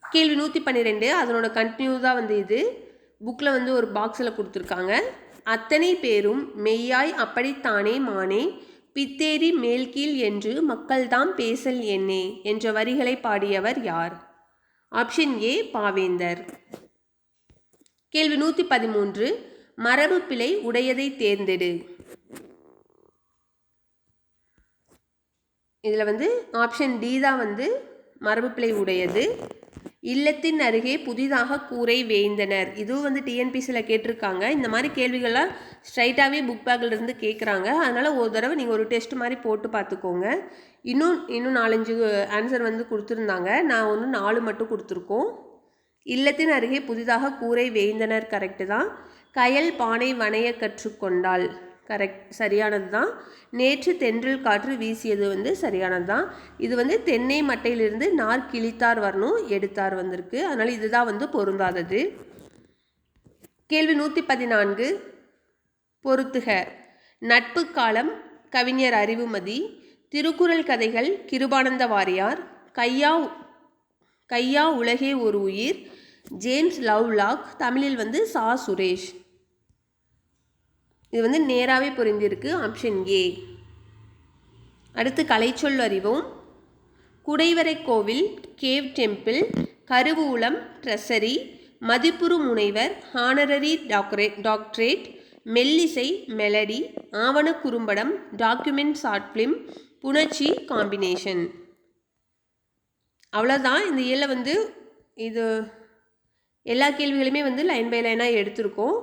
கேள்வி 112 அதனோட கண்டினியூ தான் வந்து இது புக்கில் வந்து ஒரு பாக்ஸில் கொடுத்துருக்காங்க. அத்தனை பேரும் மெய்யாய் அப்படித்தானே மானே பித்தேரி மேல்கீழ் என்று மக்கள்தாம் பேசல் என்னே என்ற வரிகளை பாடியவர் யார்? ஆப்ஷன் ஏ பாவேந்தர். கேள்வி 113 மரபு பிழை உடையதை தேர்ந்தெடு. இதில் வந்து ஆப்ஷன் டி தான் வந்து மரபு பிழை உடையது. இல்லத்தின் அருகே புதிதாக கூரை வேய்ந்தனர். இதுவும் வந்து டிஎன்பிசியில் கேட்டிருக்காங்க. இந்த மாதிரி கேள்விகள்லாம் ஸ்ட்ரைட்டாகவே புக் பேக்கிலிருந்து கேட்குறாங்க. அதனால் ஒரு தடவை நீங்கள் ஒரு டெஸ்ட் மாதிரி போட்டு பார்த்துக்கோங்க. இன்னும் 4-5 ஆன்சர் வந்து கொடுத்துருந்தாங்க. நான் ஒன்று 4 மட்டும் கொடுத்துருக்கோம். இல்லத்தின் அருகே புதிதாக கூரை வேய்ந்தனர் கரெக்டு தான். கயல் பானை வனைய கற்றுக்கொண்டாள் கரெக்ட் சரியானது தான். நேற்று தென்றல் காற்று வீசியது வந்து சரியானது தான். இது வந்து தென்னை மட்டையிலிருந்து நார் கிழித்தார் வரணும், எடுத்தார் வந்திருக்கு. அதனால் இதுதான் வந்து பொருந்தாதது. கேள்வி 114 பொருத்துக. நட்பு காலம் கவிஞர் அறிவுமதி. திருக்குறள் கதைகள் கிருபானந்த வாரியார். கையா உலகே ஒரு உயிர் ஜேம்ஸ் லவ்லாக். தமிழில் வந்து சா சுரேஷ். இது வந்து நேராகவே பொருந்திருக்கு. Option A. அடுத்து கலைச்சொல் அறிவோம். குடைவரை கோவில் கேவ் டெம்பிள், கருவூலம் ட்ரெஸரி, மதிப்புறு முனைவர் ஹானரரி டாக்டரேட், மெல்லிசை மெலடி, ஆவண குறும்படம் டாக்குமெண்ட் ஷார்ட் ஃபிலிம், புணர்ச்சி காம்பினேஷன். அவ்வளோதான். இந்த இயலில் வந்து இது எல்லா கேள்விகளுமே வந்து லைன் பை லைனாக எடுத்திருக்கோம்.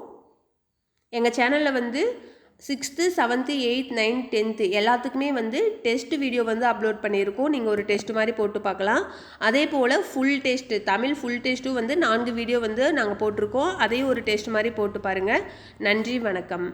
எங்கள் சேனலில் வந்து 6th 7th 8th 9th 10th எல்லாத்துக்குமே வந்து டெஸ்ட் வீடியோ வந்து அப்லோட் பண்ணியிருக்கோம். நீங்கள் ஒரு டெஸ்ட் மாதிரி போட்டு பார்க்கலாம். அதே போல் ஃபுல் டெஸ்ட் தமிழ் ஃபுல் டெஸ்ட்டும் வந்து 4 வீடியோ வந்து நாங்கள் போட்டிருக்கோம். அதையும் ஒரு டெஸ்ட் மாதிரி போட்டு பாருங்கள். நன்றி, வணக்கம்.